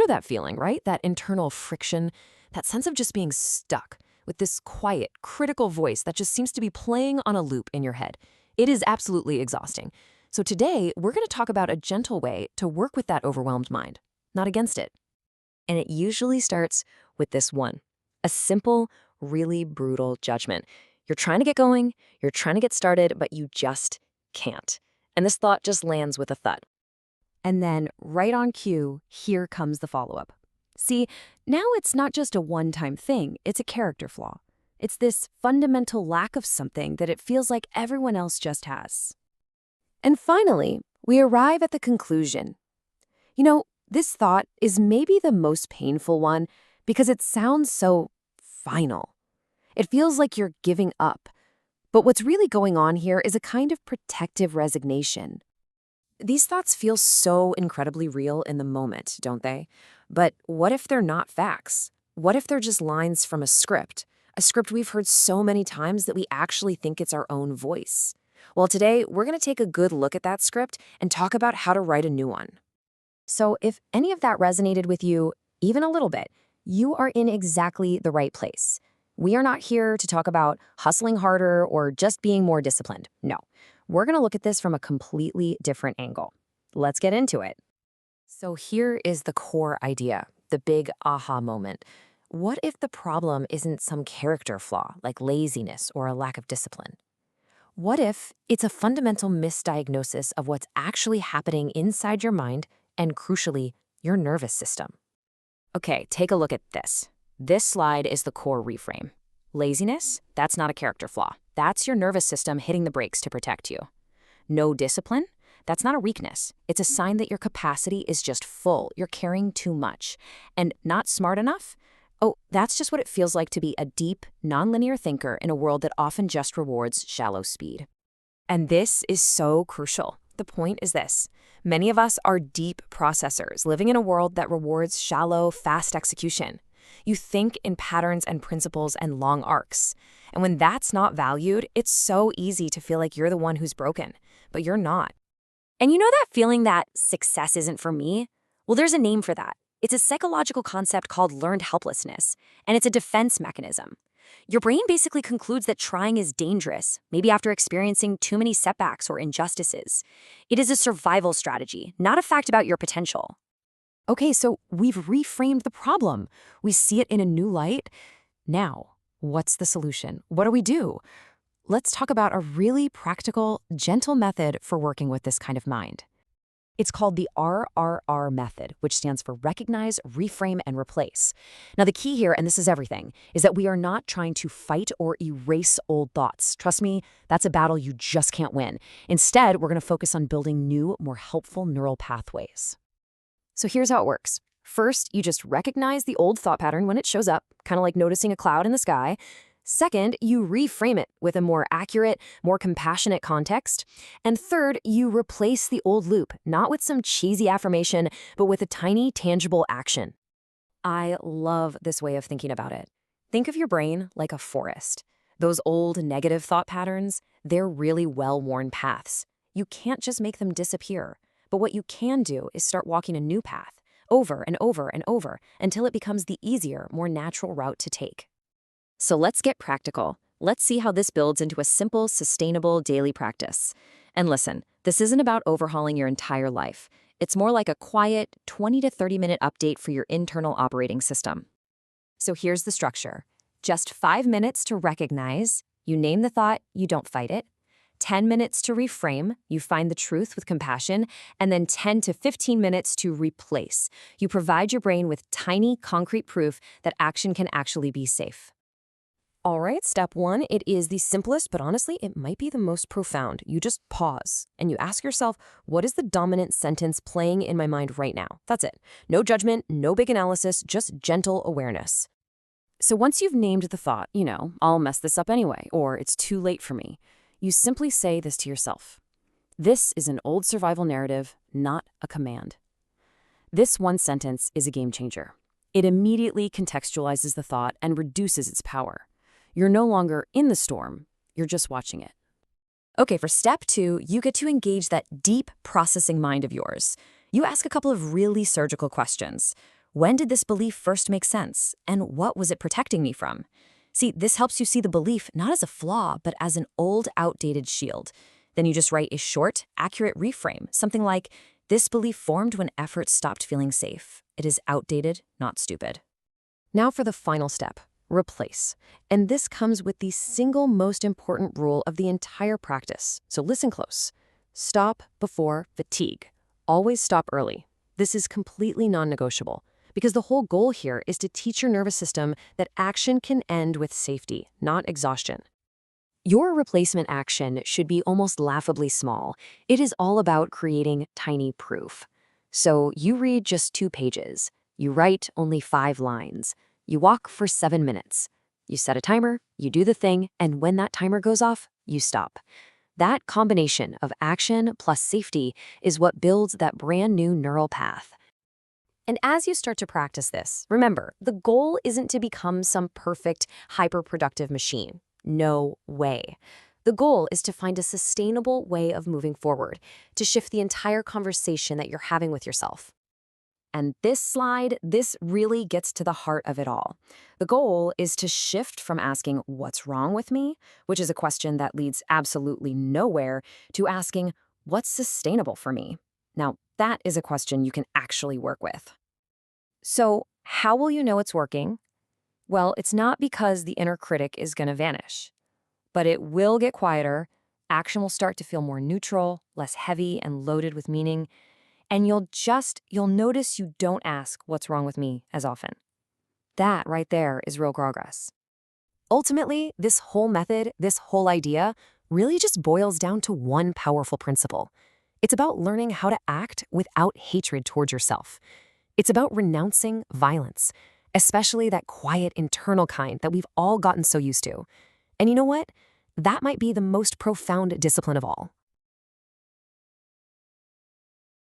know that feeling, right? That internal friction, that sense of just being stuck with this quiet, critical voice that just seems to be playing on a loop in your head. It is absolutely exhausting. So today, we're going to talk about a gentle way to work with that overwhelmed mind, not against it. And it usually starts with this one, a simple, really brutal judgment. You're trying to get going, you're trying to get started, but you just can't. And this thought just lands with a thud. And then, right on cue, here comes the follow-up. See, now it's not just a one-time thing, it's a character flaw. It's this fundamental lack of something that it feels like everyone else just has. And finally, we arrive at the conclusion. This thought is maybe the most painful one because it sounds so final. It feels like you're giving up. But what's really going on here is a kind of protective resignation. These thoughts feel so incredibly real in the moment, don't they? But what if they're not facts? What if they're just lines from a script we've heard so many times that we actually think it's our own voice? Well, today, we're going to take a good look at that script and talk about how to write a new one. So if any of that resonated with you, even a little bit, you are in exactly the right place. We are not here to talk about hustling harder or just being more disciplined. No, we're going to look at this from a completely different angle. Let's get into it. So here is the core idea, the big aha moment. What if the problem isn't some character flaw like laziness or a lack of discipline? What if it's a fundamental misdiagnosis of what's actually happening inside your mind and, crucially, your nervous system? Okay, take a look at this. This slide is the core reframe. Laziness? That's not a character flaw. That's your nervous system hitting the brakes to protect you. No discipline? That's not a weakness. It's a sign that your capacity is just full. You're carrying too much. And not smart enough? Oh, that's just what it feels like to be a deep, nonlinear thinker in a world that often just rewards shallow speed. And this is so crucial. The point is this. Many of us are deep processors, living in a world that rewards shallow, fast execution. You think in patterns and principles and long arcs. And when that's not valued, it's so easy to feel like you're the one who's broken, but you're not. And you know that feeling that success isn't for me? Well, there's a name for that. It's a psychological concept called learned helplessness, and it's a defense mechanism. Your brain basically concludes that trying is dangerous, maybe after experiencing too many setbacks or injustices. It is a survival strategy, not a fact about your potential. Okay, so we've reframed the problem. We see it in a new light. Now, what's the solution? What do we do? Let's talk about a really practical, gentle method for working with this kind of mind. It's called the RRR method, which stands for Recognize, Reframe, and Replace. Now, the key here, and this is everything, is that we are not trying to fight or erase old thoughts. Trust me, that's a battle you just can't win. Instead, we're going to focus on building new, more helpful neural pathways. So here's how it works. First, you just recognize the old thought pattern when it shows up, kind of like noticing a cloud in the sky. Second, you reframe it with a more accurate, more compassionate context. And third, you replace the old loop, not with some cheesy affirmation, but with a tiny, tangible action. I love this way of thinking about it. Think of your brain like a forest. Those old negative thought patterns, they're really well-worn paths. You can't just make them disappear. But what you can do is start walking a new path, over and over and over, until it becomes the easier, more natural route to take. So let's get practical. Let's see how this builds into a simple, sustainable daily practice. And listen, this isn't about overhauling your entire life. It's more like a quiet 20 to 30-minute update for your internal operating system. So here's the structure. Just 5 minutes to recognize. You name the thought, you don't fight it. 10 minutes to reframe. You find the truth with compassion. And then 10 to 15 minutes to replace. You provide your brain with tiny, concrete proof that action can actually be safe. All right, step 1, it is the simplest, but honestly, it might be the most profound. You just pause and you ask yourself, what is the dominant sentence playing in my mind right now? That's it. No judgment, no big analysis, just gentle awareness. So once you've named the thought, I'll mess this up anyway, or it's too late for me, you simply say this to yourself. This is an old survival narrative, not a command. This one sentence is a game changer. It immediately contextualizes the thought and reduces its power. You're no longer in the storm, you're just watching it. Okay, for step 2, you get to engage that deep processing mind of yours. You ask a couple of really surgical questions. When did this belief first make sense? And what was it protecting me from? See, this helps you see the belief not as a flaw, but as an old, outdated shield. Then you just write a short, accurate reframe, something like, this belief formed when effort stopped feeling safe. It is outdated, not stupid. Now for the final step, replace. And this comes with the single most important rule of the entire practice. So listen close. Stop before fatigue. Always stop early. This is completely non-negotiable because the whole goal here is to teach your nervous system that action can end with safety, not exhaustion. Your replacement action should be almost laughably small. It is all about creating tiny proof. So you read just 2 pages. You write only 5 lines. You walk for 7 minutes. You set a timer, you do the thing, and when that timer goes off, you stop. That combination of action plus safety is what builds that brand new neural path. And as you start to practice this, remember, the goal isn't to become some perfect, hyper-productive machine. No way. The goal is to find a sustainable way of moving forward, to shift the entire conversation that you're having with yourself. And this slide, this really gets to the heart of it all. The goal is to shift from asking, what's wrong with me? Which is a question that leads absolutely nowhere, to asking, what's sustainable for me? Now, that is a question you can actually work with. So, how will you know it's working? Well, it's not because the inner critic is going to vanish, but it will get quieter, action will start to feel more neutral, less heavy and loaded with meaning, and you'll notice you don't ask what's wrong with me as often. That right there is real progress. Ultimately, this whole method, this whole idea, really just boils down to one powerful principle. It's about learning how to act without hatred towards yourself. It's about renouncing violence, especially that quiet internal kind that we've all gotten so used to. And you know what? That might be the most profound discipline of all.